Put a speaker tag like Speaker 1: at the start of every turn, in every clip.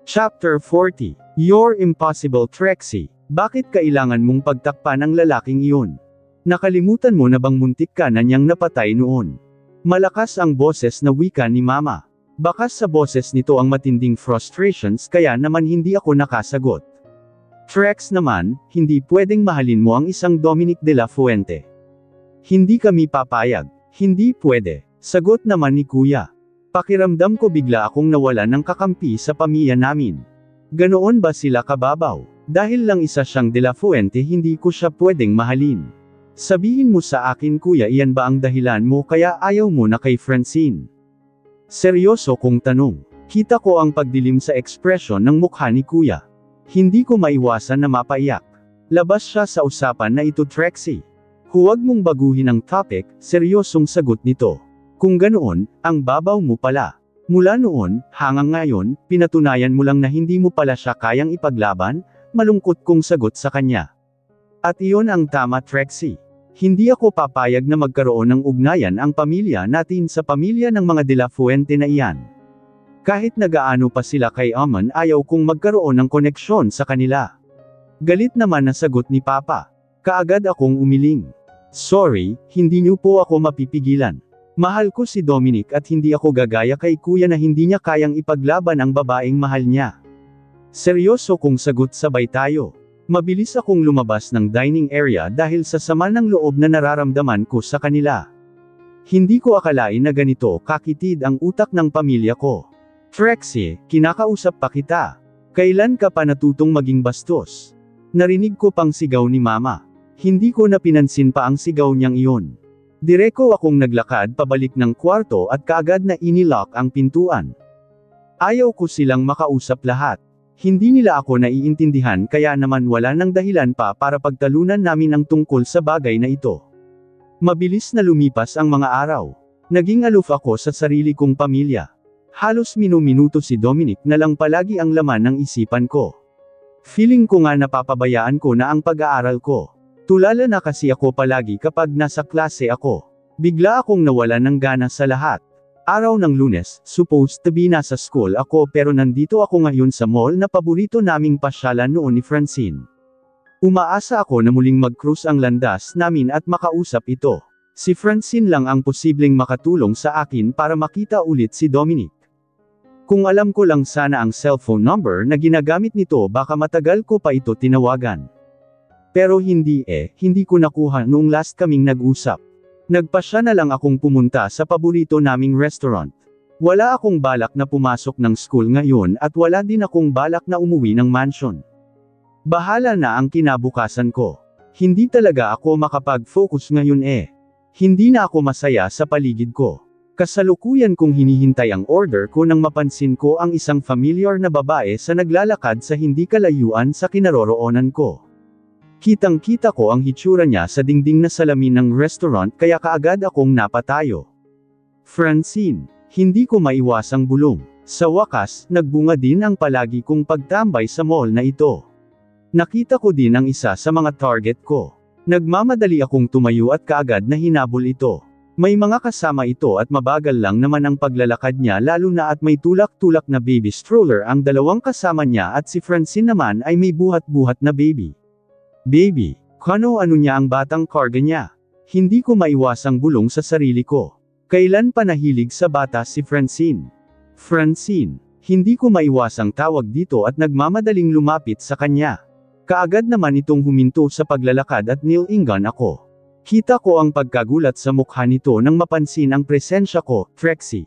Speaker 1: Chapter 40. You're impossible, Trixie. Bakit kailangan mong pagtakpan ang lalaking iyon? Nakalimutan mo na bang muntik ka na niyang napatay noon? Malakas ang boses na wika ni Mama. Bakas sa boses nito ang matinding frustrations kaya naman hindi ako nakasagot. Trex naman, hindi pwedeng mahalin mo ang isang Dominic de la Fuente. Hindi kami papayag. Hindi pwede. Sagot naman ni Kuya. Pakiramdam ko bigla akong nawala ng kakampi sa pamilya namin. Ganoon ba sila kababaw? Dahil lang isa siyang de la Fuente hindi ko siya pwedeng mahalin. Sabihin mo sa akin Kuya, iyan ba ang dahilan mo kaya ayaw mo na kay Francine? Seryoso kong tanong. Kita ko ang pagdilim sa ekspresyon ng mukha ni Kuya. Hindi ko maiwasan na mapaiyak. Labas siya sa usapan na ito, Trixie. Huwag mong baguhin ang topic, seryosong sagot nito. Kung ganoon, ang babaw mo pala. Mula noon, hanggang ngayon, pinatunayan mo lang na hindi mo pala siya kayang ipaglaban, malungkot kong sagot sa kanya. At iyon ang tama, Trixie. Hindi ako papayag na magkaroon ng ugnayan ang pamilya natin sa pamilya ng mga de la Fuente na iyan. Kahit nagaano pa sila kay Amon, ayaw kong magkaroon ng koneksyon sa kanila. Galit naman na sagot ni Papa. Kaagad akong umiling. Sorry, hindi niyo po ako mapipigilan. Mahal ko si Dominic at hindi ako gagaya kay Kuya na hindi niya kayang ipaglaban ang babaeng mahal niya. Seryoso kong sagot, sabay tayo. Mabilis akong lumabas ng dining area dahil sa sama ng loob na nararamdaman ko sa kanila. Hindi ko akalain na ganito kakitid ang utak ng pamilya ko. Trixie, kinakausap pa kita. Kailan ka pa natutong maging bastos? Narinig ko pang sigaw ni Mama. Hindi ko na pinansin pa ang sigaw niyang iyon. Direko akong naglakad pabalik ng kwarto at kaagad na inilock ang pintuan. Ayaw ko silang makausap lahat. Hindi nila ako naiintindihan kaya naman wala nang dahilan pa para pagtalunan namin ang tungkol sa bagay na ito. Mabilis na lumipas ang mga araw. Naging aloof ako sa sarili kong pamilya. Halos minuminuto si Dominic na lang palagi ang laman ng isipan ko. Feeling ko nga napapabayaan ko na ang pag-aaral ko. Tulala na kasi ako palagi kapag nasa klase ako. Bigla akong nawala ng gana sa lahat. Araw ng Lunes, supposed to be nasa school ako pero nandito ako ngayon sa mall na paborito naming pasyalan noon ni Francine. Umaasa ako na muling mag-cruise ang landas namin at makausap ito. Si Francine lang ang posibleng makatulong sa akin para makita ulit si Dominic. Kung alam ko lang sana ang cellphone number na ginagamit nito baka matagal ko pa ito tinawagan. Pero hindi ko nakuha noong last kaming nag-usap. Nagpasya na lang akong pumunta sa paborito naming restaurant. Wala akong balak na pumasok ng school ngayon at wala din akong balak na umuwi ng mansion. Bahala na ang kinabukasan ko. Hindi talaga ako makapag-focus ngayon Hindi na ako masaya sa paligid ko. Kasalukuyan kong hinihintay ang order ko nang mapansin ko ang isang familiar na babae sa naglalakad sa hindi kalayuan sa kinaroroonan ko. Kitang-kita ko ang hitsura niya sa dingding na salamin ng restaurant kaya kaagad akong napatayo. Francine, hindi ko maiwasang bulong. Sa wakas, nagbunga din ang palagi kong pagtambay sa mall na ito. Nakita ko din ang isa sa mga target ko. Nagmamadali akong tumayo at kaagad na hinabol ito. May mga kasama ito at mabagal lang naman ang paglalakad niya lalo na at may tulak-tulak na baby stroller ang dalawang kasama niya at si Francine naman ay may buhat-buhat na baby. Baby, ano niya ang batang karga niya? Hindi ko maiwasang bulong sa sarili ko. Kailan pa nahilig sa bata si Francine? Francine, hindi ko maiwasang tawag dito at nagmamadaling lumapit sa kanya. Kaagad naman itong huminto sa paglalakad at nilingan ako. Kita ko ang pagkagulat sa mukha nito nang mapansin ang presensya ko, Trixie.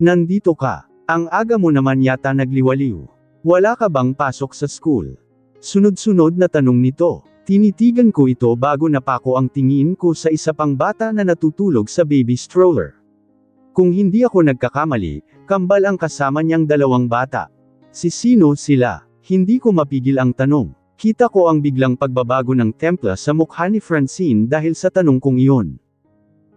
Speaker 1: Nandito ka. Ang aga mo naman yata nagliwaliw. Wala ka bang pasok sa school? Sunod-sunod na tanong nito. Tinitigan ko ito bago napako ang tingin ko sa isa pang bata na natutulog sa baby stroller. Kung hindi ako nagkakamali, kambal ang kasama niyang dalawang bata. Sino sila? Hindi ko mapigil ang tanong. Kita ko ang biglang pagbabago ng templa sa mukha ni Francine dahil sa tanong kong iyon.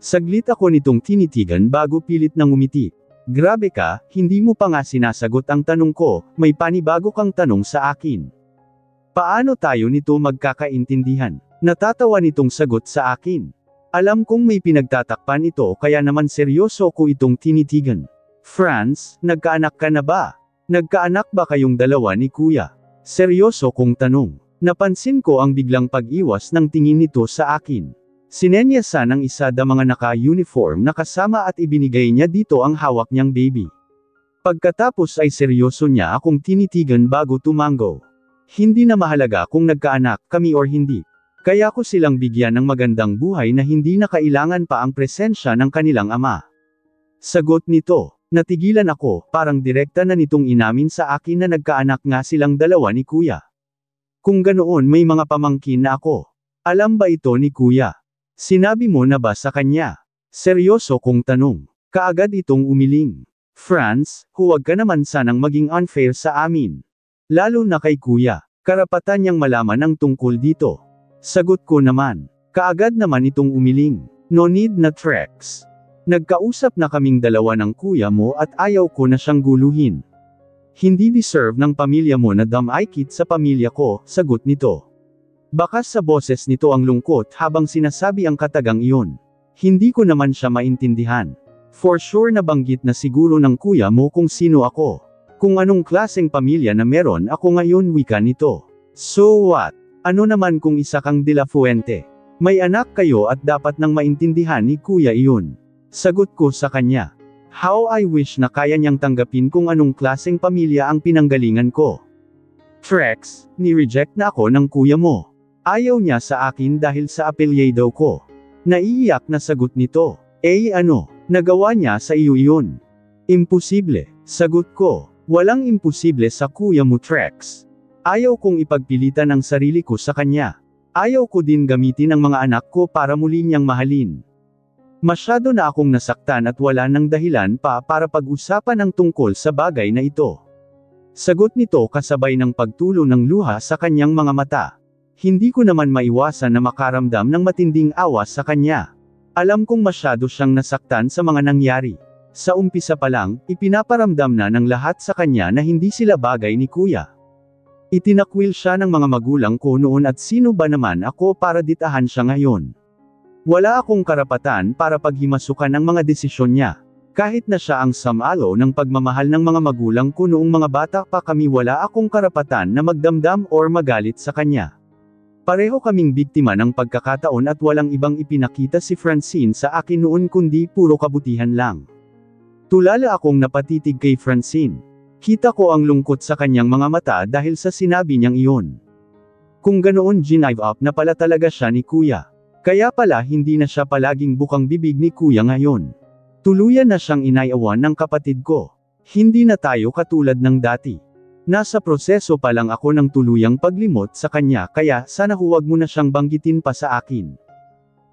Speaker 1: Saglit ako nitong tinitigan bago pilit nang umiti. Grabe ka, hindi mo pa nga sinasagot ang tanong ko, may panibago kang tanong sa akin. Paano tayo nito magkakaintindihan? Natatawa nitong sagot sa akin. Alam kong may pinagtatakpan ito kaya naman seryoso ko itong tinitigan. Franz, nagkaanak ka na ba? Nagkaanak ba kayong dalawa ni kuya? Seryoso kong tanong. Napansin ko ang biglang pag-iwas ng tingin nito sa akin. Sinenyasan ng isa da mga naka-uniform na kasama at ibinigay niya dito ang hawak niyang baby. Pagkatapos ay seryoso niya akong tinitigan bago tumango. Hindi na mahalaga kung nagkaanak kami or hindi. Kaya ko silang bigyan ng magandang buhay na hindi na kailangan pa ang presensya ng kanilang ama. Sagot nito. Natigilan ako, parang direkta na nitong inamin sa akin na nagkaanak nga silang dalawa ni kuya. Kung ganoon may mga pamangkin na ako. Alam ba ito ni kuya? Sinabi mo na ba sa kanya? Seryoso kong tanong. Kaagad itong umiling. Franz, huwag ka naman sanang maging unfair sa amin. Lalo na kay kuya. Karapatan niyang malaman ang tungkol dito. Sagot ko naman. Kaagad naman itong umiling. No need na Trex. Nagkausap na kaming dalawa ng kuya mo at ayaw ko na siyang guluhin. Hindi deserve ng pamilya mo na damaykit sa pamilya ko, sagot nito. Bakas sa boses nito ang lungkot habang sinasabi ang katagang iyon. Hindi ko naman siya maintindihan. For sure nabanggit na siguro ng kuya mo kung sino ako. Kung anong klaseng pamilya na meron ako ngayon wika nito. So what? Ano naman kung isa kang De La Fuente? May anak kayo at dapat nang maintindihan ni kuya iyon. Sagot ko sa kanya. How I wish na kaya niyang tanggapin kung anong klaseng pamilya ang pinanggalingan ko. Trex, ni-reject na ako ng kuya mo. Ayaw niya sa akin dahil sa apelyido ko. Naiiyak na sagot nito. Ano, nagawa niya sa iyo iyon? Imposible, sagot ko. Walang imposible sa kuya mo Trex. Ayaw kong ipagpilitan ang sarili ko sa kanya. Ayaw ko din gamitin ang mga anak ko para muli niyang mahalin. Masyado na akong nasaktan at wala nang dahilan pa para pag-usapan ang tungkol sa bagay na ito. Sagot nito kasabay ng pagtulo ng luha sa kanyang mga mata. Hindi ko naman maiwasan na makaramdam ng matinding awa sa kanya. Alam kong masyado siyang nasaktan sa mga nangyari. Sa umpisa pa lang, ipinaparamdam na ng lahat sa kanya na hindi sila bagay ni kuya. Itinakwil siya ng mga magulang ko noon at sino ba naman ako para ditahan siya ngayon. Wala akong karapatan para paghimasukan ang mga desisyon niya. Kahit na siya ang samalo ng pagmamahal ng mga magulang ko noong mga bata pa kami wala akong karapatan na magdamdam or magalit sa kanya. Pareho kaming biktima ng pagkakataon at walang ibang ipinakita si Francine sa akin noon kundi puro kabutihan lang. Tulala akong napatitig kay Francine. Kita ko ang lungkot sa kanyang mga mata dahil sa sinabi niyang iyon. Kung ganoon ginive up na pala talaga siya ni kuya. Kaya pala hindi na siya palaging bukang bibig ni kuya ngayon. Tuluyan na siyang inayawan ng kapatid ko. Hindi na tayo katulad ng dati. Nasa proseso pa lang ako ng tuluyang paglimot sa kanya kaya sana huwag mo na siyang banggitin pa sa akin.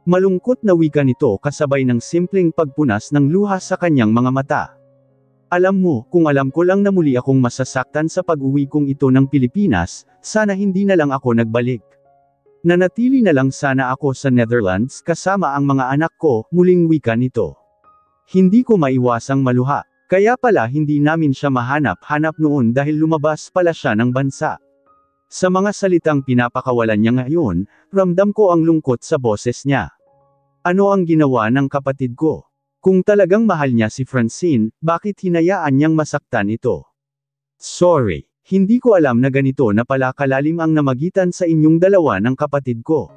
Speaker 1: Malungkot na wika nito kasabay ng simpleng pagpunas ng luha sa kanyang mga mata. Alam mo, kung alam ko lang na muli akong masasaktan sa pag-uwi kong ito ng Pilipinas, sana hindi na lang ako nagbalik. Nanatili na lang sana ako sa Netherlands kasama ang mga anak ko, muling wika nito. Hindi ko maiwasang maluha. Kaya pala hindi namin siya mahanap-hanap noon dahil lumabas pala siya ng bansa. Sa mga salitang pinapakawalan niya ngayon, ramdam ko ang lungkot sa boses niya. Ano ang ginawa ng kapatid ko? Kung talagang mahal niya si Francine, bakit hinayaan niyang masaktan ito? Sorry. Hindi ko alam na ganito na pala kalalim ang namagitan sa inyong dalawa ng kapatid ko.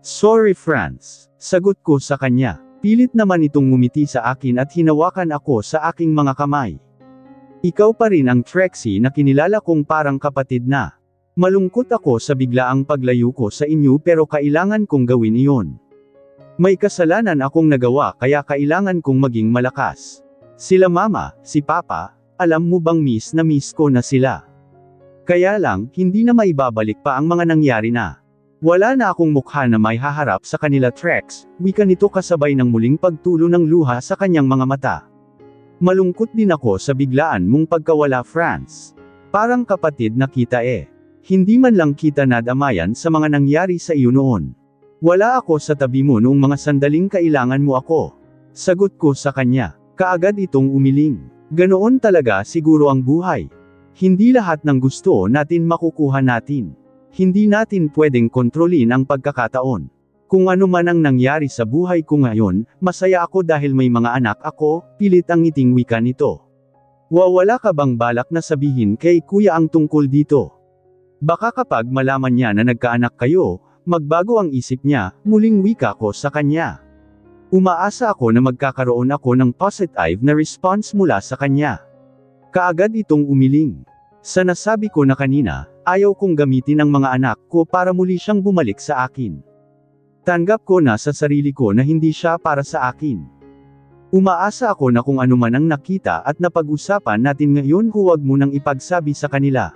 Speaker 1: Sorry Franz, sagot ko sa kanya. Pilit naman itong ngumiti sa akin at hinawakan ako sa aking mga kamay. Ikaw pa rin ang Trexie na kinilala kong parang kapatid na. Malungkot ako sa biglaang paglayo ko sa inyo pero kailangan kong gawin iyon. May kasalanan akong nagawa kaya kailangan kong maging malakas. Sila mama, si papa, alam mo bang miss na miss ko na sila. Kaya lang, hindi na maibabalik pa ang mga nangyari na. Wala na akong mukha na may haharap sa kanila Trex, wika nito kasabay ng muling pagtulo ng luha sa kanyang mga mata. Malungkot din ako sa biglaan mong pagkawala Franz. Parang kapatid na kita Hindi man lang kita nadamayan sa mga nangyari sa iyo noon. Wala ako sa tabi mo noong mga sandaling kailangan mo ako. Sagot ko sa kanya. Kaagad itong umiling. Ganoon talaga siguro ang buhay. Hindi lahat ng gusto natin makukuha natin. Hindi natin pwedeng kontrolin ang pagkakataon. Kung ano man ang nangyari sa buhay ko ngayon, masaya ako dahil may mga anak ako, pilit ang ngiting wika nito. Wala ka bang balak na sabihin kay kuya ang tungkol dito? Baka kapag malaman niya na nagkaanak kayo, magbago ang isip niya, muling wika ko sa kanya. Umaasa ako na magkakaroon ako ng positive na response mula sa kanya. Kaagad itong umiling. Sa nasabi ko na kanina, ayaw kong gamitin ang mga anak ko para muli siyang bumalik sa akin. Tanggap ko na sa sarili ko na hindi siya para sa akin. Umaasa ako na kung ano man ang nakita at napag-usapan natin ngayon huwag mo nang ipagsabi sa kanila.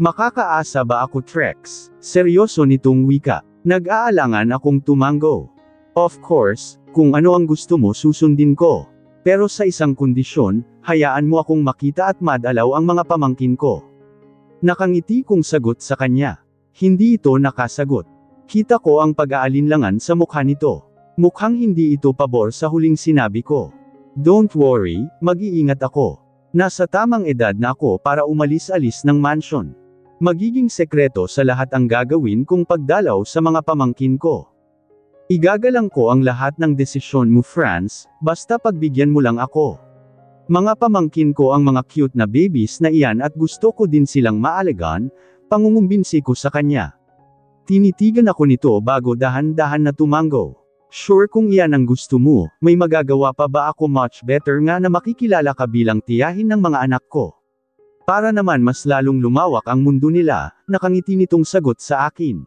Speaker 1: Makakaasa ba ako, Trex? Seryoso nitong wika. Nag-aalangan akong tumango. Of course, kung ano ang gusto mo susundin ko. Pero sa isang kondisyon, hayaan mo akong makita at madalaw ang mga pamangkin ko. Nakangiti kong sagot sa kanya. Hindi ito nakasagot. Kita ko ang pag-aalinlangan sa mukha nito. Mukhang hindi ito pabor sa huling sinabi ko. Don't worry, mag-iingat ako. Nasa tamang edad na ako para umalis-alis ng mansion. Magiging sekreto sa lahat ang gagawin kong pagdalaw sa mga pamangkin ko. Igagalang ko ang lahat ng desisyon mo, Franz, basta pagbigyan mo lang ako. Mga pamangkin ko ang mga cute na babies na iyan at gusto ko din silang maalagaan, pangungumbinsi ko sa kanya. Tinitigan ako nito bago dahan-dahan na tumango. Sure kung iyan ang gusto mo, may magagawa pa ba ako? Much better nga na makikilala ka bilang tiyahin ng mga anak ko. Para naman mas lalong lumawak ang mundo nila, nakangiti nitong sagot sa akin.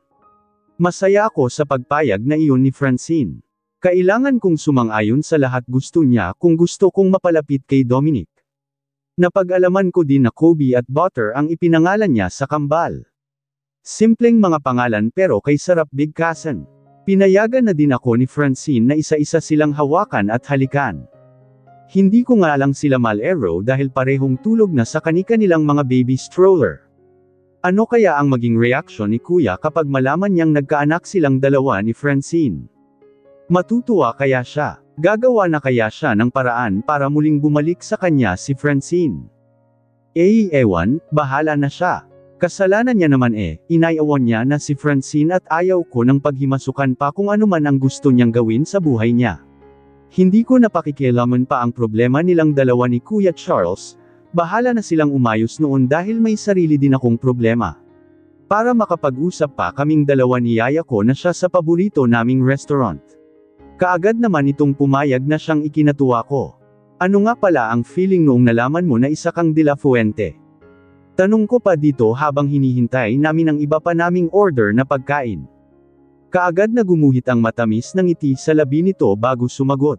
Speaker 1: Masaya ako sa pagpayag na iyon ni Francine. Kailangan kong sumang-ayon sa lahat gusto niya kung gusto kong mapalapit kay Dominic. Napag-alaman ko din na Kobe at Butter ang ipinangalan niya sa kambal. Simpleng mga pangalan pero kay sarap bigkasan. Pinayagan na din ako ni Francine na isa-isa silang hawakan at halikan. Hindi ko nga lang sila malero dahil parehong tulog na sa kani-kanilang mga baby stroller. Ano kaya ang maging reaksyon ni Kuya kapag malaman niyang nagkaanak silang dalawa ni Francine? Matutuwa kaya siya? Gagawa na kaya siya ng paraan para muling bumalik sa kanya si Francine? Ewan, bahala na siya. Kasalanan niya naman inayawan niya na si Francine at ayaw ko ng paghimasukan pa kung ano man ang gusto niyang gawin sa buhay niya. Hindi ko napakikialaman pa ang problema nilang dalawa ni Kuya Charles. Bahala na silang umayos noon dahil may sarili din akong problema. Para makapag-usap pa kaming dalawa niyaya ko na siya sa paborito naming restaurant. Kaagad naman itong pumayag na siyang ikinatuwa ko. Ano nga pala ang feeling noong nalaman mo na isa kang De La Fuente? Tanong ko pa dito habang hinihintay namin ang iba pa naming order na pagkain. Kaagad na gumuhit ang matamis ng ngiti sa labi nito bago sumagot.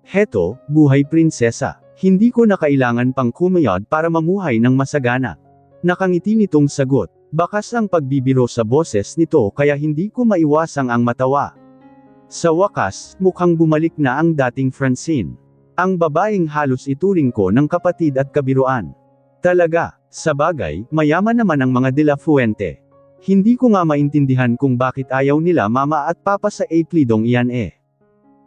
Speaker 1: Heto, buhay prinsesa. Hindi ko na kailangan pang kumayod para mamuhay ng masagana. Nakangiti nitong sagot. Bakas ang pagbibiro sa boses nito kaya hindi ko maiwasang ang matawa. Sa wakas, mukhang bumalik na ang dating Francine. Ang babaeng halos ituring ko ng kapatid at kabiruan. Talaga, sa bagay, mayaman naman ang mga De La Fuente. Hindi ko nga maintindihan kung bakit ayaw nila mama at papa sa aplidong iyan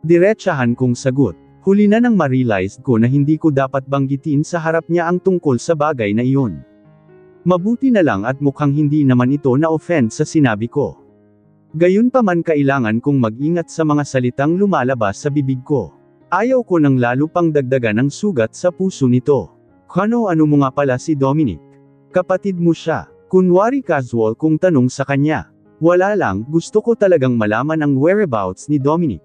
Speaker 1: Diretsahan kong sagot. Huli na nang ma-realize ko na hindi ko dapat banggitin sa harap niya ang tungkol sa bagay na iyon. Mabuti na lang at mukhang hindi naman ito na-offend sa sinabi ko. Gayunpaman kailangan kong mag-ingat sa mga salitang lumalabas sa bibig ko. Ayaw ko nang lalo pang dagdagan ng sugat sa puso nito. Ano mo nga pala si Dominic? Kapatid mo siya. Kunwari casual kong tanong sa kanya. Wala lang, gusto ko talagang malaman ang whereabouts ni Dominic.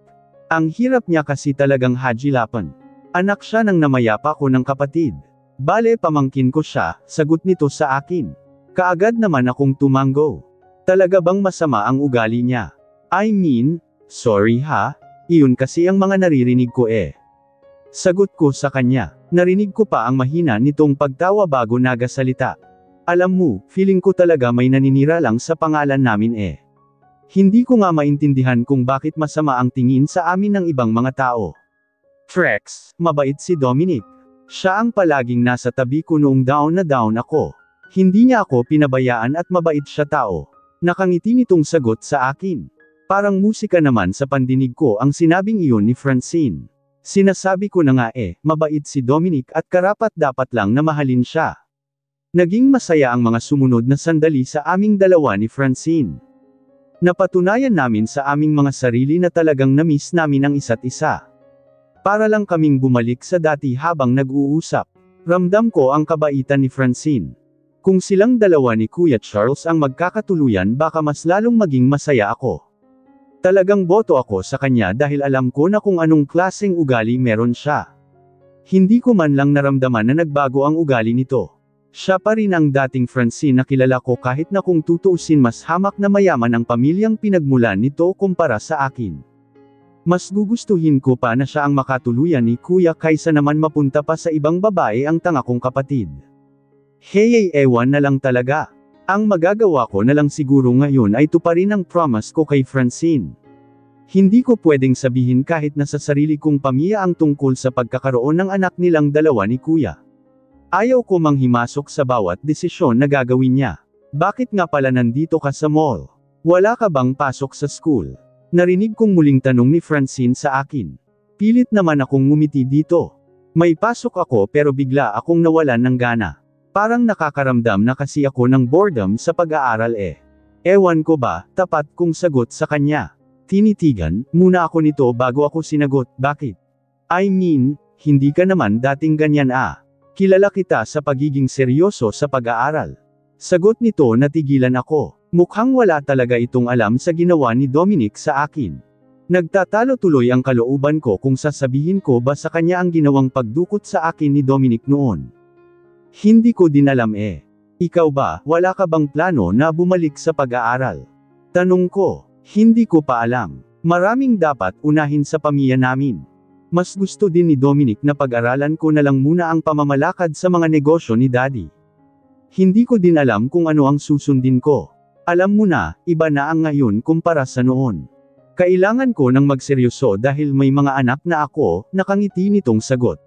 Speaker 1: Ang hirap niya kasi talagang hajilapan. Anak siya ng namayapa ko ng kapatid. Bale pamangkin ko siya, sagot nito sa akin. Kaagad naman akong tumango. Talaga bang masama ang ugali niya? I mean, sorry ha, iyon kasi ang mga naririnig ko Sagot ko sa kanya. Narinig ko pa ang mahina nitong pagtawa bago nagasalita. Alam mo, feeling ko talaga may naninira lang sa pangalan namin Hindi ko nga maintindihan kung bakit masama ang tingin sa amin ng ibang mga tao. Trex, mabait si Dominic. Siya ang palaging nasa tabi ko noong down na down ako. Hindi niya ako pinabayaan at mabait siya tao. Nakangiti nitong sagot sa akin. Parang musika naman sa pandinig ko ang sinabing iyon ni Francine. Sinasabi ko na nga mabait si Dominic at karapat-dapat lang na mahalin siya. Naging masaya ang mga sumunod na sandali sa aming dalawa ni Francine. Napatunayan namin sa aming mga sarili na talagang na-miss namin ang isa't isa. Para lang kaming bumalik sa dati habang nag-uusap. Ramdam ko ang kabaitan ni Francine. Kung silang dalawa ni Kuya Charles ang magkakatuluyan baka mas lalong maging masaya ako. Talagang boto ako sa kanya dahil alam ko na kung anong klaseng ugali meron siya. Hindi ko man lang naramdaman na nagbago ang ugali nito. Siya pa rin ang dating Francine na kilala ko kahit na kung tutuusin mas hamak na mayaman ang pamilyang pinagmulan nito kumpara sa akin. Mas gugustuhin ko pa na siya ang makatuluyan ni Kuya kaysa naman mapunta pa sa ibang babae ang tanga kong kapatid. Hey, ewan na lang talaga. Ang magagawa ko na lang siguro ngayon ay tuparin ang promise ko kay Francine. Hindi ko pwedeng sabihin kahit na sa sarili kong pamilya ang tungkol sa pagkakaroon ng anak nilang dalawa ni Kuya. Ayaw ko manghimasok sa bawat desisyon na gagawin niya. Bakit nga pala nandito ka sa mall? Wala ka bang pasok sa school? Narinig kong muling tanong ni Francine sa akin. Pilit naman akong ngumiti dito. May pasok ako pero bigla akong nawalan ng gana. Parang nakakaramdam na kasi ako ng boredom sa pag-aaral eh. Ewan ko ba, tapat kong sagot sa kanya. Tinitigan muna ako nito bago ako sinagot, bakit? I mean, hindi ka naman dating ganyan ah. Kilala kita sa pagiging seryoso sa pag-aaral. Sagot nito natigilan ako. Mukhang wala talaga itong alam sa ginawa ni Dominic sa akin. Nagtatalo tuloy ang kalooban ko kung sasabihin ko ba sa kanya ang ginawang pagdukot sa akin ni Dominic noon. Hindi ko din alam eh. Ikaw ba, wala ka bang plano na bumalik sa pag-aaral? Tanong ko, hindi ko pa alam. Maraming dapat unahin sa pamilya namin. Mas gusto din ni Dominic na pag-aralan ko na lang muna ang pamamalakad sa mga negosyo ni Daddy. Hindi ko din alam kung ano ang susundin ko. Alam mo na, iba na ang ngayon kumpara sa noon. Kailangan ko ng magseryoso dahil may mga anak na ako, nakangiti nitong sagot.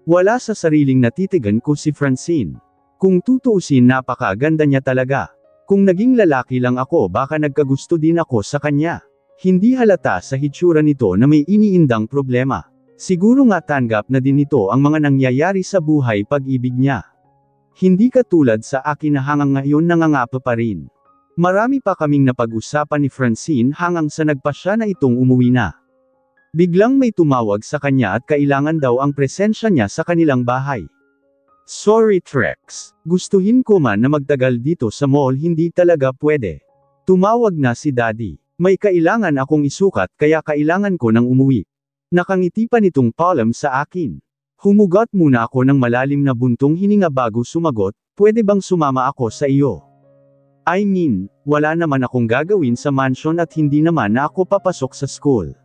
Speaker 1: Wala sa sariling natitigan ko si Francine. Kung tutuusin napakaganda niya talaga. Kung naging lalaki lang ako baka nagkagusto din ako sa kanya. Hindi halata sa hitsura nito na may iniindang problema. Siguro nga tanggap na din nito ang mga nangyayari sa buhay pag-ibig niya. Hindi katulad sa akin na hanggang ngayon nangangapa pa rin. Marami pa kaming napag-usapan ni Francine hanggang sa nagpasya na itong umuwi na. Biglang may tumawag sa kanya at kailangan daw ang presensya niya sa kanilang bahay. Sorry Trex, gustuhin ko man na magtagal dito sa mall hindi talaga pwede. Tumawag na si Daddy. May kailangan akong isukat kaya kailangan ko nang umuwi. Nakangiti pa nitong palm sa akin. Humugot muna ako ng malalim na buntong hininga bago sumagot, pwede bang sumama ako sa iyo? I mean, wala naman akong gagawin sa mansion at hindi naman na ako papasok sa school.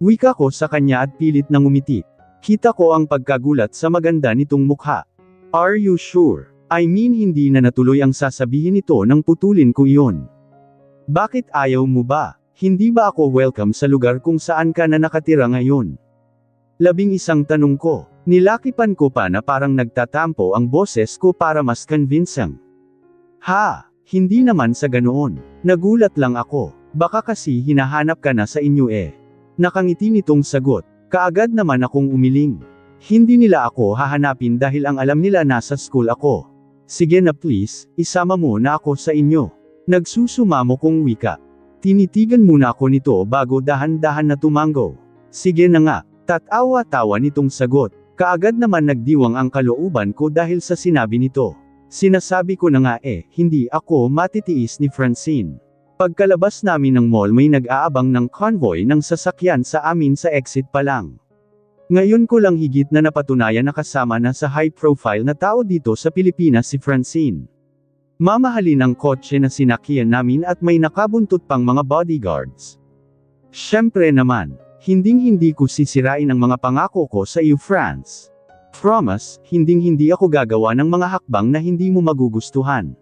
Speaker 1: Wika ko sa kanya at pilit na ngumiti. Kita ko ang pagkagulat sa maganda nitong mukha. Are you sure? I mean hindi na natuloy ang sasabihin nito nang putulin ko iyon. Bakit ayaw mo ba? Hindi ba ako welcome sa lugar kung saan ka na nakatira ngayon? 11 tanong ko. Nilakipan ko pa na parang nagtatampo ang boses ko para mas convincing. Ha? Hindi naman sa ganoon. Nagulat lang ako. Baka kasi hinahanap ka na sa inyo eh. Nakangiti nitong sagot. Kaagad naman akong umiling. Hindi nila ako hahanapin dahil ang alam nila nasa school ako. Sige na please, isama mo na ako sa inyo. Nagsusumamo kong wika. Tinitigan muna ako nito bago dahan-dahan na tumango. Sige na nga, tatawa-tawa nitong sagot. Kaagad naman nagdiwang ang kalooban ko dahil sa sinabi nito. Sinasabi ko na nga eh, hindi ako matitiis ni Francine. Pagkalabas namin ng mall may nag-aabang ng convoy ng sasakyan sa amin sa exit pa lang. Ngayon ko lang higit na napatunayan na kasama na sa high-profile na tao dito sa Pilipinas si Francine. Mamahalin ang kotse na sinakyan namin at may nakabuntot pang mga bodyguards. Siyempre naman, hinding-hindi ko sisirain ang mga pangako ko sa iyo France. Promise, hinding-hindi ako gagawa ng mga hakbang na hindi mo magugustuhan.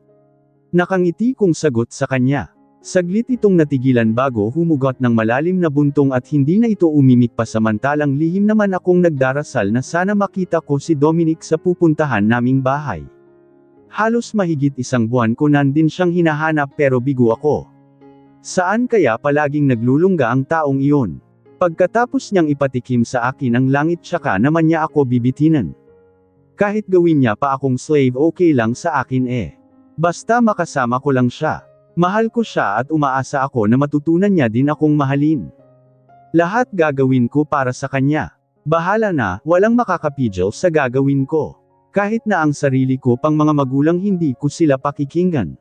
Speaker 1: Nakangiti kong sagot sa kanya. Saglit itong natigilan bago humugot ng malalim na buntong at hindi na ito umimik pa samantalang lihim naman akong nagdarasal na sana makita ko si Dominic sa pupuntahan naming bahay. Halos mahigit 1 buwan ko nandin siyang hinahanap pero bigo ako. Saan kaya palaging naglulungga ang taong iyon? Pagkatapos niyang ipatikim sa akin ang langit tsaka naman niya ako bibitinan. Kahit gawin niya pa akong slave okay lang sa akin eh. Basta makasama ko lang siya. Mahal ko siya at umaasa ako na matutunan niya din akong mahalin. Lahat gagawin ko para sa kanya. Bahala na, walang makakapigil sa gagawin ko. Kahit na ang sarili ko pang mga magulang hindi ko sila pakikinggan.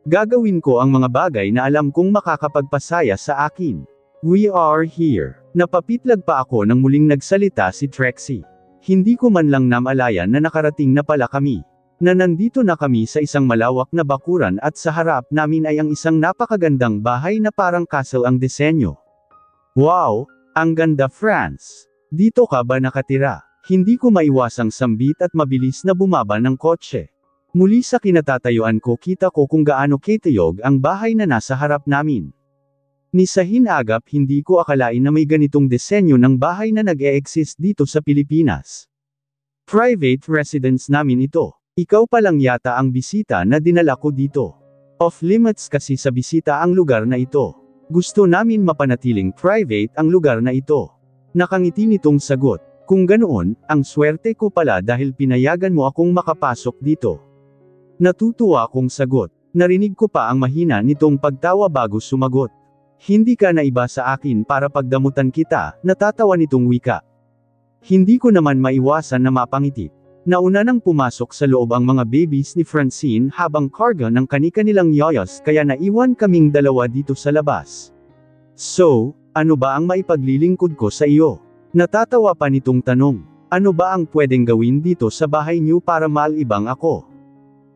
Speaker 1: Gagawin ko ang mga bagay na alam kong makakapagpasaya sa akin. We are here. Napapitlag pa ako nang muling nagsalita si Trixie. Hindi ko man lang namalayan na nakarating na pala kami. Na nandito na kami sa isang malawak na bakuran at sa harap namin ay ang isang napakagandang bahay na parang castle ang disenyo. Wow! Ang ganda, France! Dito ka ba nakatira? Hindi ko maiwasang sambit at mabilis na bumaba ng kotse. Muli sa kinatatayuan ko kita ko kung gaano katayog ang bahay na nasa harap namin. Ni sa hinagap hindi ko akalain na may ganitong disenyo ng bahay na nag-e-exist dito sa Pilipinas. Private residence namin ito. Ikaw pa lang yata ang bisita na dinala ko dito. Off limits kasi sa bisita ang lugar na ito. Gusto namin mapanatiling private ang lugar na ito. Nakangiti nitong sagot. Kung ganoon, ang swerte ko pala dahil pinayagan mo akong makapasok dito. Natutuwa akong sagot. Narinig ko pa ang mahina nitong pagtawa bago sumagot. Hindi ka naiba sa akin para pagdamutan kita, natatawa nitong wika. Hindi ko naman maiwasan na mapangiti. Nauna nang pumasok sa loob ang mga babies ni Francine habang karga ng kani-kanilang yoyos kaya naiwan kaming dalawa dito sa labas. So, ano ba ang maipaglilingkod ko sa iyo? Natatawa pa nitong tanong. Ano ba ang pwedeng gawin dito sa bahay niyo para malibang ako?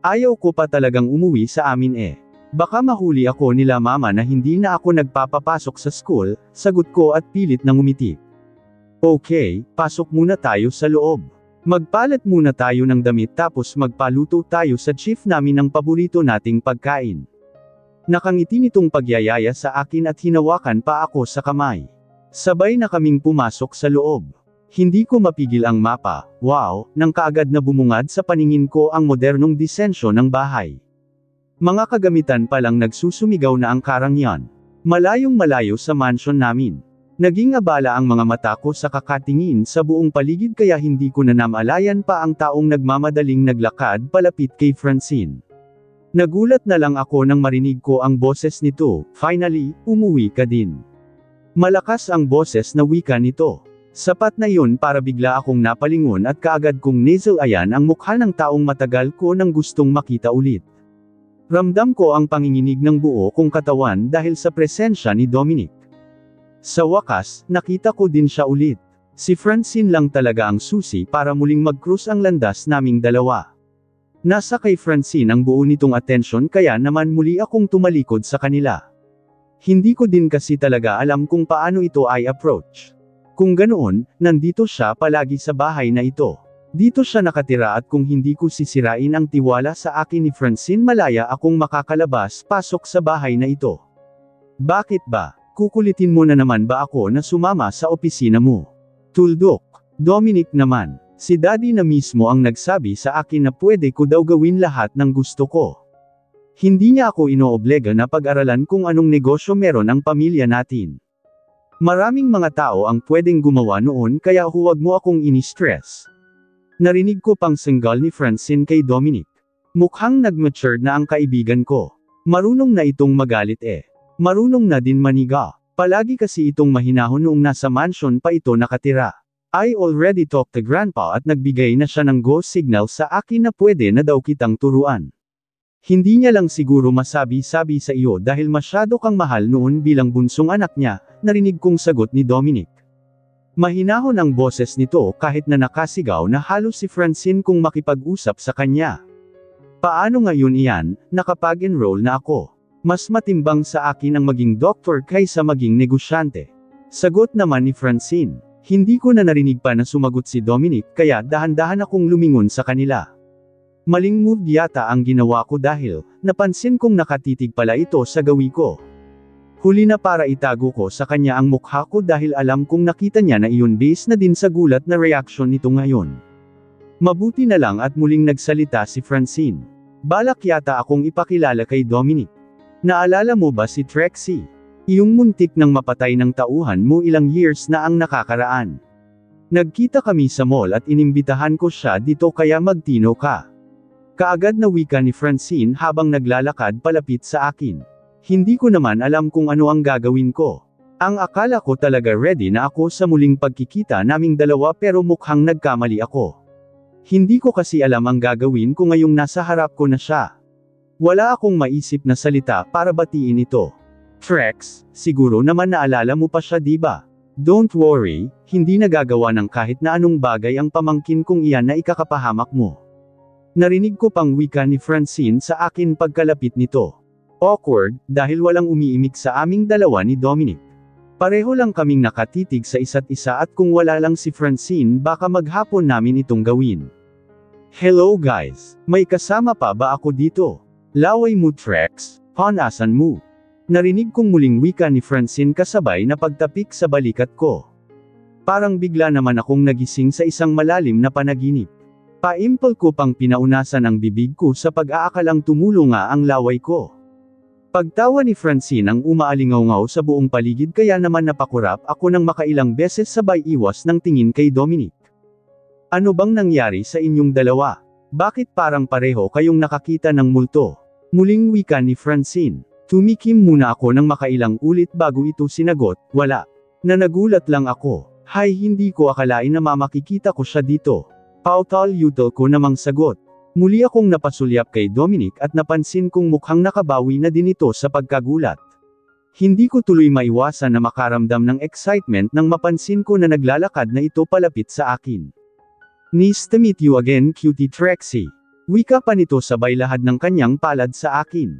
Speaker 1: Ayaw ko pa talagang umuwi sa amin eh. Baka mahuli ako nila mama na hindi na ako nagpapapasok sa school, sagot ko at pilit na ngumiti. Okay, pasok muna tayo sa loob. Magpalit muna tayo ng damit tapos magpaluto tayo sa chief namin ng paborito nating pagkain. Nakangiti nitong pagyayaya sa akin at hinawakan pa ako sa kamay. Sabay na kaming pumasok sa loob. Hindi ko mapigil ang mapa, wow, nang kaagad na bumungad sa paningin ko ang modernong disensyo ng bahay. Mga kagamitan pa lang nagsusumigaw na ang karangyan. Malayong malayo sa mansion namin. Naging abala ang mga mata ko sa kakatingin sa buong paligid kaya hindi ko na namalayan pa ang taong nagmamadaling naglakad palapit kay Francine. Nagulat na lang ako nang marinig ko ang boses nito, finally, umuwi ka din. Malakas ang boses na wika nito. Sapat na yun para bigla akong napalingon at kaagad kong nasalayan ang mukha ng taong matagal ko nang gustong makita ulit. Ramdam ko ang panginginig ng buo kong katawan dahil sa presensya ni Dominic. Sa wakas, nakita ko din siya ulit. Si Francine lang talaga ang susi para muling mag-cruise ang landas naming dalawa. Nasa kay Francine ang buo nitong atensyon kaya naman muli akong tumalikod sa kanila. Hindi ko din kasi talaga alam kung paano ito ay approach. Kung ganoon, nandito siya palagi sa bahay na ito. Dito siya nakatira at kung hindi ko sisirain ang tiwala sa akin ni Francine malaya akong makakalabas-pasok sa bahay na ito. Bakit ba? Kukulitin mo na naman ba ako na sumama sa opisina mo? Tuldok. Dominic naman. Si Daddy na mismo ang nagsabi sa akin na pwede ko daw gawin lahat ng gusto ko. Hindi niya ako inooblega na pag-aralan kung anong negosyo meron ang pamilya natin. Maraming mga tao ang pwedeng gumawa noon kaya huwag mo akong ini-stress. Narinig ko pang singgal ni Francine kay Dominic. Mukhang nag-matured na ang kaibigan ko. Marunong na itong magalit eh. Marunong na din maniga. Palagi kasi itong mahinahon noong nasa mansion pa ito nakatira. I already talked to Grandpa at nagbigay na siya ng go signal sa akin na pwede na daw kitang turuan. Hindi niya lang siguro masabi-sabi sa iyo dahil masyado kang mahal noon bilang bunsong anak niya, narinig kong sagot ni Dominic. Mahinahon ang boses nito kahit na nakasigaw na halos si Francine kung makipag-usap sa kanya. Paano ngayon iyan, nakapag-enroll na ako? Mas matimbang sa akin ang maging doktor kaysa maging negosyante. Sagot naman ni Francine. Hindi ko na narinig pa na sumagot si Dominic kaya dahan-dahan akong lumingon sa kanila. Maling move yata ang ginawa ko dahil, napansin kong nakatitig pala ito sa gawi ko. Huli na para itago ko sa kanya ang mukha ko dahil alam kong nakita niya na iyon base na din sa gulat na reaksyon nito ngayon. Mabuti na lang at muling nagsalita si Francine. Balak yata akong ipakilala kay Dominic. Naalala mo ba si Trixie? Iyong muntik nang mapatay ng tauhan mo ilang years na ang nakakaraan. Nagkita kami sa mall at inimbitahan ko siya dito kaya magtino ka. Kaagad na wika ni Francine habang naglalakad palapit sa akin. Hindi ko naman alam kung ano ang gagawin ko. Ang akala ko talaga ready na ako sa muling pagkikita naming dalawa pero mukhang nagkamali ako. Hindi ko kasi alam ang gagawin ko ngayong nasa harap ko na siya. Wala akong maisip na salita para batiin ito. Trex, siguro naman naalala mo pa siya diba? Don't worry, hindi nagagawa ng kahit na anong bagay ang pamangkin kong iyan na ikakapahamak mo. Narinig ko pang wika ni Francine sa akin pagkalapit nito. Awkward, dahil walang umiimik sa aming dalawa ni Dominic. Pareho lang kaming nakatitig sa isa't isa at kung wala lang si Francine baka maghapon namin itong gawin. Hello guys, may kasama pa ba ako dito? Laway mo Trex, panasan mo. Narinig kong muling wika ni Francine kasabay na pagtapik sa balikat ko. Parang bigla naman akong nagising sa isang malalim na panaginip. Paimpol ko pang pinaunasan ang bibig ko sa pag-aakalang tumulo nga ang laway ko. Pagtawa ni Francine ang umaalingaw-ngaw sa buong paligid kaya naman napakurap ako ng makailang beses sabay iwas ng tingin kay Dominic. Ano bang nangyari sa inyong dalawa? Bakit parang pareho kayong nakakita ng multo? Muling wika ni Francine. Tumikim muna ako ng makailang ulit bago ito sinagot, wala. Na nagulat lang ako. Hay hindi ko akalain na makikita ko siya dito. Pautal-utal ko namang sagot. Muli akong napasulyap kay Dominic at napansin kong mukhang nakabawi na din ito sa pagkagulat. Hindi ko tuloy maiwasan na makaramdam ng excitement nang mapansin ko na naglalakad na ito palapit sa akin. Nice to meet you again cutie Trexie. Wika pa nito sabay lahad ng kanyang palad sa akin.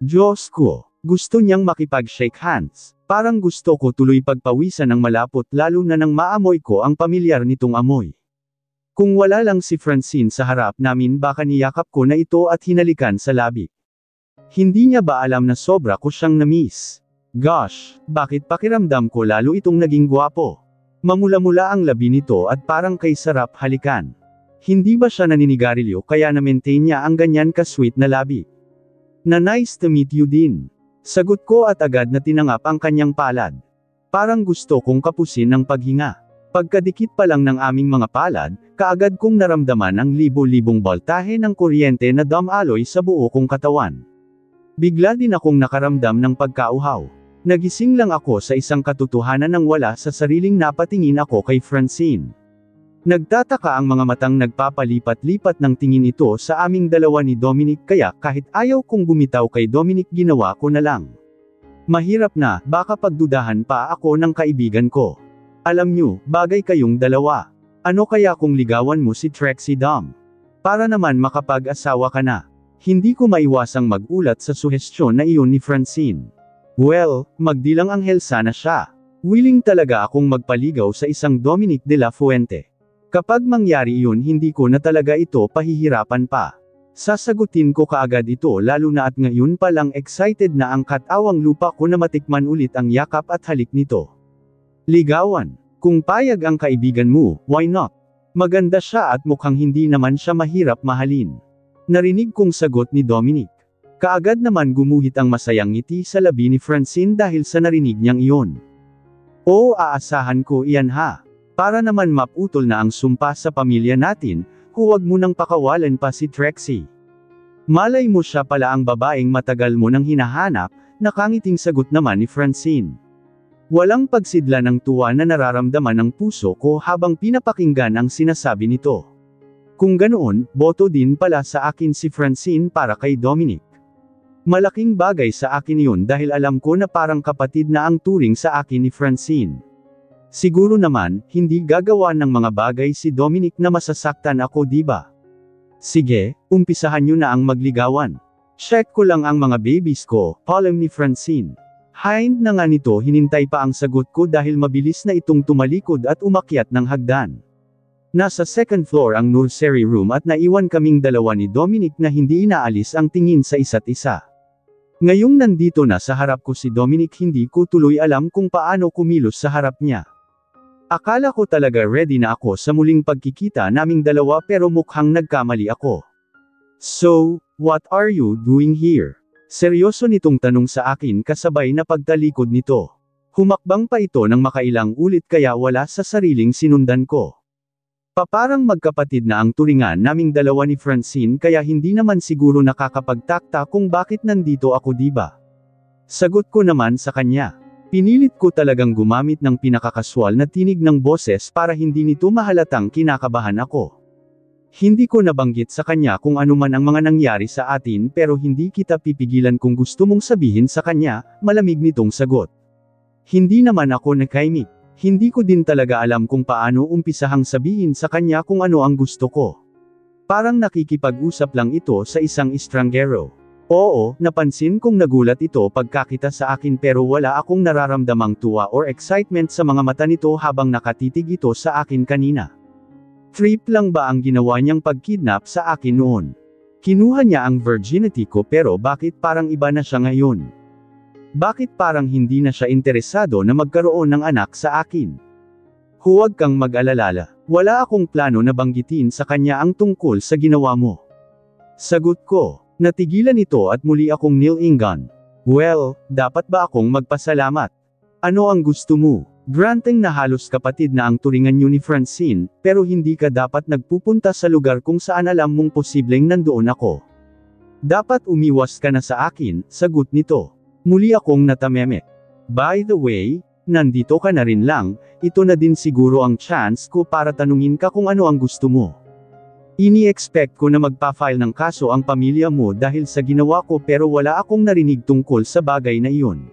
Speaker 1: Diyos ko, gusto niyang makipag-shake hands. Parang gusto ko tuloy pagpawisan ng malapot lalo na nang maamoy ko ang pamilyar nitong amoy. Kung wala lang si Francine sa harap namin baka niyakap ko na ito at hinalikan sa labi. Hindi niya ba alam na sobra ko siyang na-miss? Gosh, bakit pakiramdam ko lalo itong naging gwapo? Mamula-mula ang labi nito at parang kay sarap halikan. Hindi ba siya naninigarilyo kaya na-maintain niya ang ganyan ka-sweet na labi? Na nice to meet you din. Sagot ko at agad na tinangap ang kanyang palad. Parang gusto kong kapusin ang paghinga. Pagkadikit pa lang ng aming mga palad, kaagad kong naramdaman ang libo-libong boltahe ng kuryente na dumaloy sa buo kong katawan. Bigla din akong nakaramdam ng pagkauhaw. Nagising lang ako sa isang katotohanan nang wala sa sariling napatingin ako kay Francine. Nagtataka ang mga matang nagpapalipat-lipat ng tingin ito sa aming dalawa ni Dominic kaya kahit ayaw kong bumitaw kay Dominic ginawa ko na lang. Mahirap na, baka pagdudahan pa ako ng kaibigan ko. Alam nyo, bagay kayong dalawa. Ano kaya kung ligawan mo si Trexie Dom? Para naman makapag-asawa ka na. Hindi ko maiwasang magulat sa suhestyon na iyon ni Francine. Well, magdilang anghel sana siya. Willing talaga akong magpaligaw sa isang Dominic de la Fuente. Kapag mangyari iyon hindi ko na talaga ito pahihirapan pa. Sasagutin ko kaagad ito lalo na at ngayon pa lang excited na ang katawang lupa ko na matikman ulit ang yakap at halik nito. Ligawan. Kung payag ang kaibigan mo, why not? Maganda siya at mukhang hindi naman siya mahirap mahalin. Narinig kong sagot ni Dominic. Kaagad naman gumuhit ang masayang ngiti sa labi ni Francine dahil sa narinig niyang iyon. Oo, aasahan ko iyan ha. Para naman maputol na ang sumpa sa pamilya natin, huwag mo nang pakawalan pa si Trexie. Malay mo siya pala ang babaeng matagal mo nang hinahanap, nakangiting sagot naman ni Francine. Walang pagsidla ng tuwa na nararamdaman ng puso ko habang pinapakinggan ang sinasabi nito. Kung ganoon, boto din pala sa akin si Francine para kay Dominic. Malaking bagay sa akin yun dahil alam ko na parang kapatid na ang turing sa akin ni Francine. Siguro naman, hindi gagawa ng mga bagay si Dominic na masasaktan ako diba? Sige, umpisahan nyo na ang magligawan. Check ko lang ang mga babies ko, palem ni Francine. Hind na nga nito hinintay pa ang sagot ko dahil mabilis na itong tumalikod at umakyat ng hagdan. Nasa second floor ang nursery room at naiwan kaming dalawa ni Dominic na hindi inaalis ang tingin sa isa't isa. Ngayong nandito na sa harap ko si Dominic hindi ko tuloy alam kung paano kumilos sa harap niya. Akala ko talaga ready na ako sa muling pagkikita naming dalawa pero mukhang nagkamali ako. So, what are you doing here? Seryoso nitong tanong sa akin kasabay na pagtalikod nito. Humakbang pa ito ng makailang ulit kaya wala sa sariling sinundan ko. Paparang magkapatid na ang turingan naming dalawa ni Francine kaya hindi naman siguro nakakapagtakta kung bakit nandito ako diba? Sagot ko naman sa kanya. Pinilit ko talagang gumamit ng pinakakaswal na tinig ng boses para hindi nito mahalatang kinakabahan ako. Hindi ko nabanggit sa kanya kung ano man ang mga nangyari sa atin pero hindi kita pipigilan kung gusto mong sabihin sa kanya, malamig nitong sagot. Hindi naman ako nakaimik. Hindi ko din talaga alam kung paano umpisahang sabihin sa kanya kung ano ang gusto ko. Parang nakikipag-usap lang ito sa isang estranggero. Oo, napansin kong nagulat ito pagkakita sa akin pero wala akong nararamdamang tuwa or excitement sa mga mata nito habang nakatitig ito sa akin kanina. Trip lang ba ang ginawa niyang pagkidnap sa akin noon? Kinuha niya ang virginity ko pero bakit parang iba na siya ngayon? Bakit parang hindi na siya interesado na magkaroon ng anak sa akin? Huwag kang mag-alala. Wala akong plano na banggitin sa kanya ang tungkol sa ginawa mo. Sagot ko. Natigilan ito at muli akong nilingan. Well, dapat ba akong magpasalamat? Ano ang gusto mo? Granting na halos kapatid na ang turingan niyo ni Francine, pero hindi ka dapat nagpupunta sa lugar kung saan alam mong posibleng nandoon ako. Dapat umiwas ka na sa akin, sagot nito. Muli akong natameme. By the way, nandito ka na rin lang, ito na din siguro ang chance ko para tanungin ka kung ano ang gusto mo. Ini-expect ko na magpa-file ng kaso ang pamilya mo dahil sa ginawa ko pero wala akong narinig tungkol sa bagay na iyon.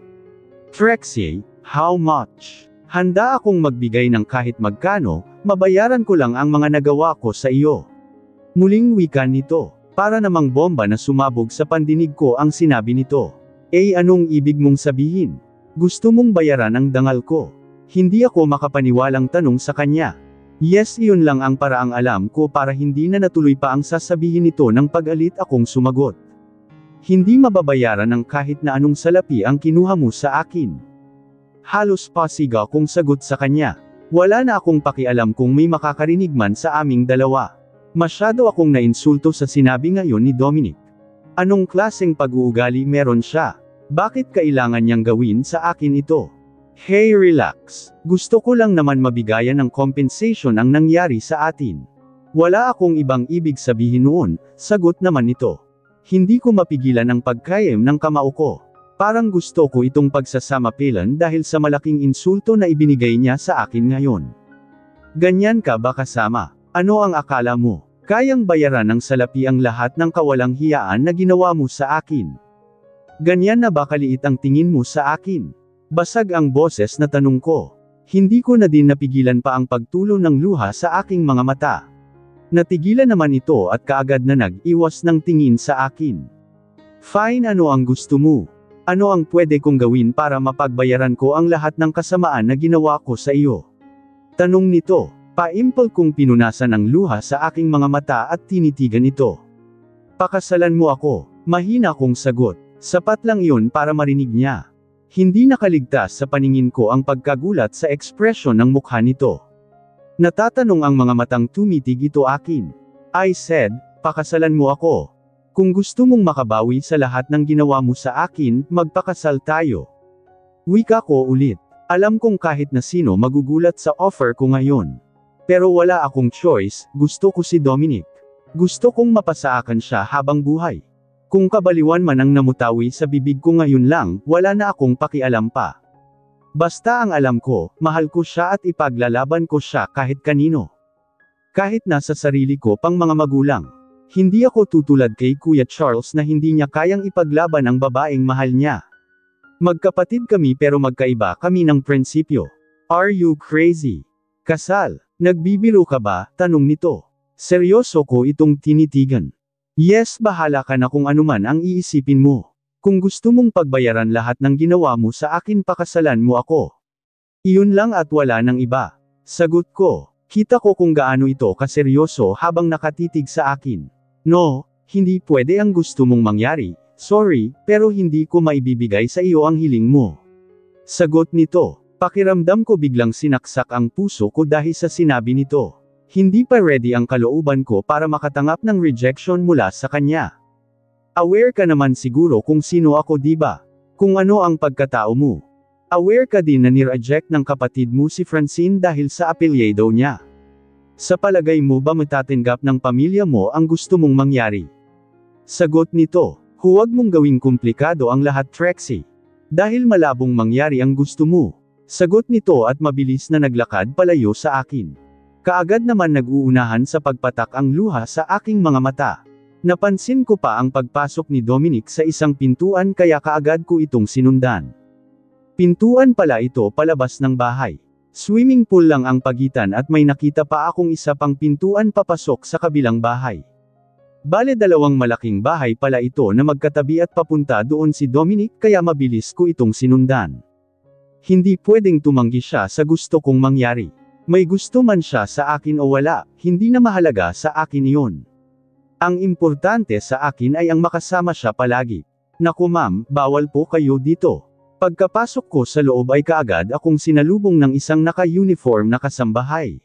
Speaker 1: Trixie, how much? Handa akong magbigay ng kahit magkano, mabayaran ko lang ang mga nagawa ko sa iyo. Muling wika nito, para namang bomba na sumabog sa pandinig ko ang sinabi nito. Anong ibig mong sabihin? Gusto mong bayaran ang dangal ko? Hindi ako makapaniwalang tanong sa kanya. Yes, iyon lang ang paraang alam ko para hindi na natuloy pa ang sasabihin nito ng pag-alit akong sumagot. Hindi mababayaran ng kahit na anong salapi ang kinuha mo sa akin. Halos pasiga akong sagot sa kanya. Wala na akong pakialam kung may makakarinig man sa aming dalawa. Masyado akong nainsulto sa sinabi ngayon ni Dominic. Anong klaseng pag-uugali meron siya? Bakit kailangan niyang gawin sa akin ito? Hey, relax. Gusto ko lang naman mabigayan ng compensation ang nangyari sa atin. Wala akong ibang ibig sabihin noon, sagot naman nito. Hindi ko mapigilan ang pagkayem ng kamao ko. Parang gusto ko itong pagsasamapilan dahil sa malaking insulto na ibinigay niya sa akin ngayon. Ganyan ka ba kasama? Ano ang akala mo? Kayang bayaran ng salapi ang lahat ng kawalang hiyaan na ginawa mo sa akin? Ganyan na ba kaliit ang tingin mo sa akin? Basag ang boses na tanong ko. Hindi ko na din napigilan pa ang pagtulo ng luha sa aking mga mata. Natigilan naman ito at kaagad na nag-iwas ng tingin sa akin. Fine, ano ang gusto mo? Ano ang pwede kong gawin para mapagbayaran ko ang lahat ng kasamaan na ginawa ko sa iyo? Tanong nito. Paimpal kong pinunasan ang luha sa aking mga mata at tinitigan ito. Pakasalan mo ako. Mahina kong sagot. Sapat lang iyon para marinig niya. Hindi nakaligtas sa paningin ko ang pagkagulat sa ekspresyon ng mukha nito. Natatanong ang mga matang tumitig ito akin. I said, pakasalan mo ako. Kung gusto mong makabawi sa lahat ng ginawa mo sa akin, magpakasal tayo. Wika ko ulit. Alam kong kahit na sino magugulat sa offer ko ngayon. Pero wala akong choice, gusto ko si Dominic. Gusto kong mapasaakan siya habang buhay. Kung kabaliwan man ang namutawi sa bibig ko ngayon lang, wala na akong pakialam pa. Basta ang alam ko, mahal ko siya at ipaglalaban ko siya kahit kanino. Kahit nasa sarili ko pang mga magulang. Hindi ako tutulad kay Kuya Charles na hindi niya kayang ipaglaban ang babaeng mahal niya. Magkapatid kami pero magkaiba kami ng prinsipyo. Are you crazy? Kasal? Nagbibiro ka ba? Tanong nito. Seryoso ko itong tinitigan. Yes, bahala ka na kung anuman ang iisipin mo. Kung gusto mong pagbayaran lahat ng ginawa mo sa akin, pakasalan mo ako. Iyon lang at wala nang iba. Sagot ko. Kita ko kung gaano ito kaseryoso habang nakatitig sa akin. No, hindi pwede ang gusto mong mangyari. Sorry, pero hindi ko maibibigay sa iyo ang hiling mo. Sagot nito. Pakiramdam ko biglang sinaksak ang puso ko dahil sa sinabi nito. Hindi pa ready ang kalooban ko para makatanggap ng rejection mula sa kanya. Aware ka naman siguro kung sino ako, diba? Kung ano ang pagkatao mo. Aware ka din na nireject ng kapatid mo si Francine dahil sa apelyido niya. Sa palagay mo ba matatanggap ng pamilya mo ang gusto mong mangyari? Sagot nito. Huwag mong gawing komplikado ang lahat, Trixie. Dahil malabong mangyari ang gusto mo. Sagot nito at mabilis na naglakad palayo sa akin. Kaagad naman nag-uunahan sa pagpatak ang luha sa aking mga mata. Napansin ko pa ang pagpasok ni Dominic sa isang pintuan kaya kaagad ko itong sinundan. Pintuan pala ito palabas ng bahay. Swimming pool lang ang pagitan at may nakita pa akong isa pang pintuan papasok sa kabilang bahay. Bale dalawang malaking bahay pala ito na magkatabi at papunta doon si Dominic kaya mabilis ko itong sinundan. Hindi pwedeng tumanggi siya sa gusto kong mangyari. May gusto man siya sa akin o wala, hindi na mahalaga sa akin iyon. Ang importante sa akin ay ang makasama siya palagi. Naku ma'am, bawal po kayo dito. Pagkapasok ko sa loob ay kaagad akong sinalubong ng isang naka-uniform na kasambahay.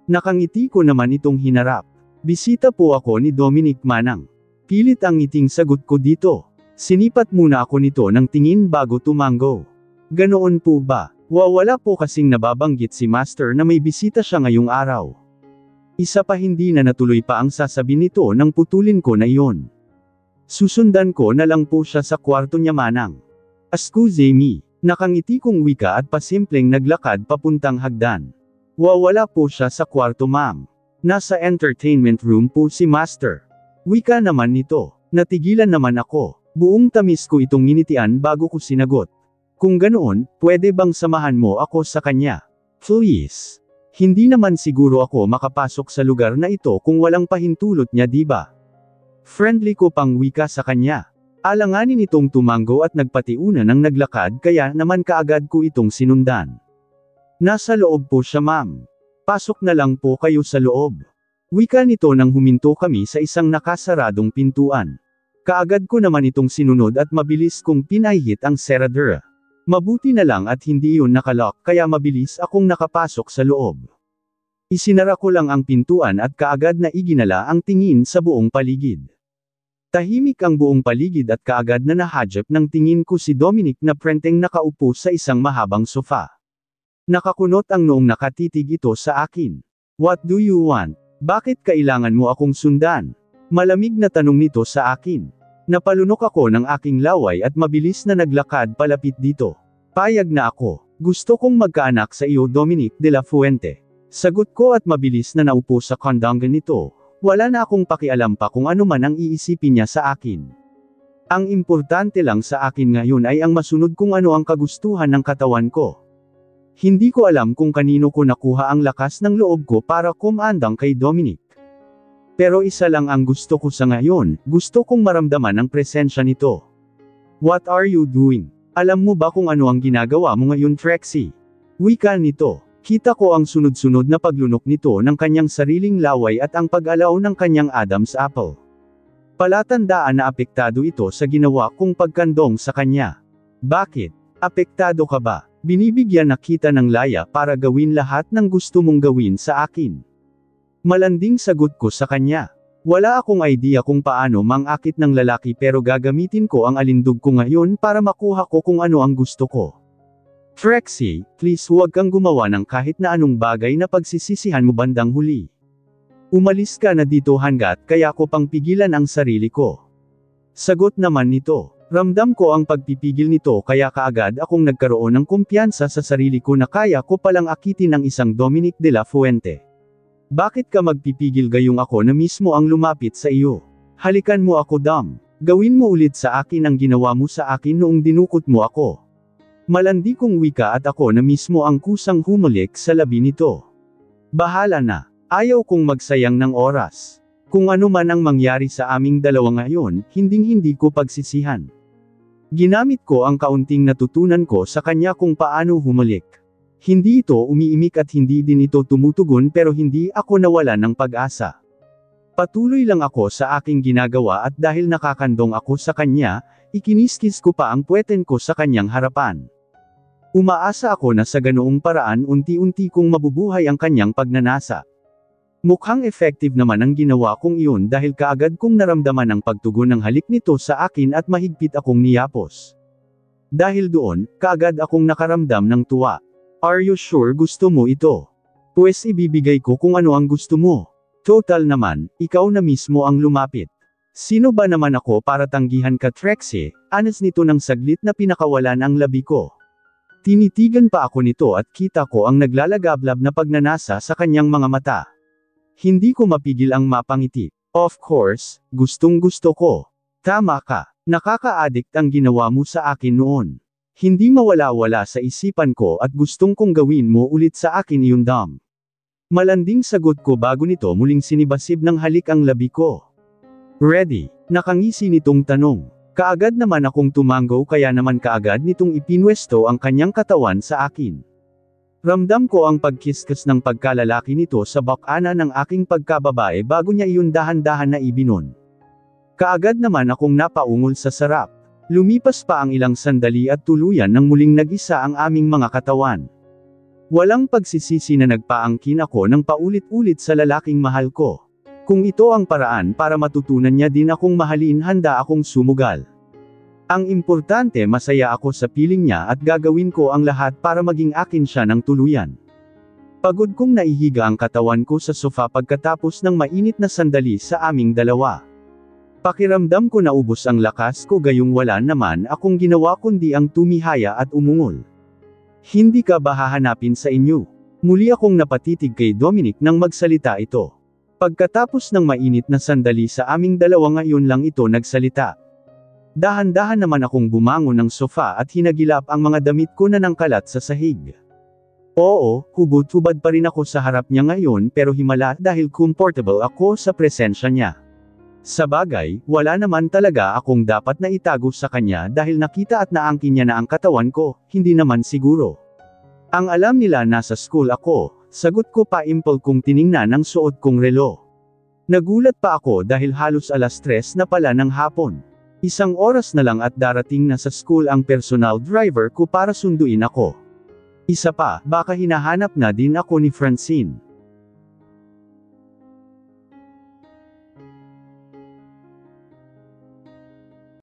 Speaker 1: Nakangiti ko naman itong hinarap. Bisita po ako ni Dominic Manang. Pilit ang ngiting sagot ko dito. Sinipat muna ako nito ng tingin bago tumango. Ganoon po ba? Wala po kasing nababanggit si Master na may bisita siya ngayong araw. Isa pa hindi na natuloy pa ang sasabi nito nang putulin ko na iyon. Susundan ko na lang po siya sa kwarto niya Manang. Excuse me, nakangiti kong wika at pasimpleng naglakad papuntang hagdan. Wala po siya sa kwarto ma'am. Nasa entertainment room po si Master. Wika naman nito. Natigilan naman ako. Buong tamis ko itong nginitian bago ko sinagot. Kung ganoon, pwede bang samahan mo ako sa kanya? Please. Hindi naman siguro ako makapasok sa lugar na ito kung walang pahintulot niya diba? Friendly ko pang wika sa kanya. Alanganin itong tumango at nagpatiuna ng naglakad kaya naman kaagad ko itong sinundan. Nasa loob po siya ma'am. Pasok na lang po kayo sa loob. Wika nito nang huminto kami sa isang nakasaradong pintuan. Kaagad ko naman itong sinunod at mabilis kong pinahit ang seradura. Mabuti na lang at hindi yun nakalock kaya mabilis akong nakapasok sa loob. Isinara ko lang ang pintuan at kaagad na iginala ang tingin sa buong paligid. Tahimik ang buong paligid at kaagad na nahadjap ng tingin ko si Dominic na prenteng nakaupo sa isang mahabang sofa. Nakakunot ang noong nakatitig ito sa akin. What do you want? Bakit kailangan mo akong sundan? Malamig na tanong nito sa akin. Napalunok ako ng aking laway at mabilis na naglakad palapit dito. Payag na ako. Gusto kong magkaanak sa iyo Dominic de la Fuente. Sagot ko at mabilis na naupo sa kandanggan nito. Wala na akong pakialam pa kung ano man ang iisipin niya sa akin. Ang importante lang sa akin ngayon ay ang masunod kung ano ang kagustuhan ng katawan ko. Hindi ko alam kung kanino ko nakuha ang lakas ng loob ko para kumandang kay Dominic. Pero isa lang ang gusto ko sa ngayon, gusto kong maramdaman ang presensya nito. What are you doing? Alam mo ba kung ano ang ginagawa mo ngayon Trixie? Wika nito. Kita ko ang sunod-sunod na paglunok nito ng kanyang sariling laway at ang pag-alaw ng kanyang Adam's apple. Palatandaan na apektado ito sa ginawa kong pagkandong sa kanya. Bakit? Apektado ka ba? Binibigyan na kita ng laya para gawin lahat ng gusto mong gawin sa akin. Malanding sagot ko sa kanya. Wala akong idea kung paano mangakit ng lalaki pero gagamitin ko ang alindog ko ngayon para makuha ko kung ano ang gusto ko. Trixie, please huwag kang gumawa ng kahit na anong bagay na pagsisisihan mo bandang huli. Umalis ka na dito hanggat kaya ko pang pigilan ang sarili ko. Sagot naman nito. Ramdam ko ang pagpipigil nito kaya kaagad akong nagkaroon ng kumpiyansa sa sarili ko na kaya ko palang akitin ng isang Dominic de la Fuente. Bakit ka magpipigil gayong ako na mismo ang lumapit sa iyo? Halikan mo ako Dom. Gawin mo ulit sa akin ang ginawa mo sa akin noong dinukot mo ako. Malandi kong wika at ako na mismo ang kusang humalik sa labi nito. Bahala na. Ayaw kong magsayang ng oras. Kung ano man ang mangyari sa aming dalawa ngayon, hinding-hindi ko pagsisihan. Ginamit ko ang kaunting natutunan ko sa kanya kung paano humalik. Hindi ito umiimik at hindi din ito tumutugon pero hindi ako nawalan ng pag-asa. Patuloy lang ako sa aking ginagawa at dahil nakakandong ako sa kanya, ikiniskis ko pa ang puweten ko sa kanyang harapan. Umaasa ako na sa ganoong paraan unti-unti kong mabubuhay ang kanyang pagnanasa. Mukhang effective naman ang ginawa kong iyon dahil kaagad kong naramdaman ang pagtugon ng halik nito sa akin at mahigpit akong niyapos. Dahil doon, kaagad akong nakaramdam ng tuwa. Are you sure gusto mo ito? Pues ibibigay ko kung ano ang gusto mo. Total naman, ikaw na mismo ang lumapit. Sino ba naman ako para tanggihan ka Trixie? Anas nito ng saglit na pinakawalan ang labi ko. Tinitigan pa ako nito at kita ko ang naglalagablab na pagnanasa sa kanyang mga mata. Hindi ko mapigil ang mapangiti. Of course, gustong-gusto ko. Tama ka. Nakaka-addict ang ginawa mo sa akin noon. Hindi mawala-wala sa isipan ko at gustong kong gawin mo ulit sa akin iyon, Dom. Malanding sagot ko bago nito muling sinibasib ng halik ang labi ko. Ready? Nakangisi nitong tanong. Kaagad naman akong tumanggo kaya naman kaagad nitong ipinwesto ang kanyang katawan sa akin. Ramdam ko ang pagkiskas ng pagkalalaki nito sa bakana ng aking pagkababae bago niya iyon dahan-dahan na ibinon. Kaagad naman akong napaungol sa sarap. Lumipas pa ang ilang sandali at tuluyan nang muling nag-isa ang aming mga katawan. Walang pagsisisi na nagpaangkin ako ng paulit-ulit sa lalaking mahal ko. Kung ito ang paraan para matutunan niya din akong mahalin, handa akong sumugal. Ang importante, masaya ako sa piling niya at gagawin ko ang lahat para maging akin siya ng tuluyan. Pagod kong naihiga ang katawan ko sa sofa pagkatapos ng mainit na sandali sa aming dalawa. Pakiramdam ko naubos ang lakas ko gayong wala naman akong ginawa kundi ang tumihaya at umungol. Hindi ka ba hahanapin sa inyo? Muli akong napatitig kay Dominic nang magsalita ito. Pagkatapos ng mainit na sandali sa aming dalawa ngayon lang ito nagsalita. Dahan-dahan naman akong bumangon ng sofa at hinagilap ang mga damit ko na nangkalat sa sahig. Oo, hubad-hubad pa rin ako sa harap niya ngayon pero himala dahil comfortable ako sa presensya niya. Sabagay, wala naman talaga akong dapat na itago sa kanya dahil nakita at naangkin niya na ang katawan ko, hindi naman siguro. Ang alam nila nasa school ako. Sagot ko pa impol kong tiningnan ang suot kong relo. Nagulat pa ako dahil halos 3:00 na pala ng hapon. 1 oras na lang at darating na sa school ang personal driver ko para sunduin ako. Isa pa, baka hinahanap na din ako ni Francine.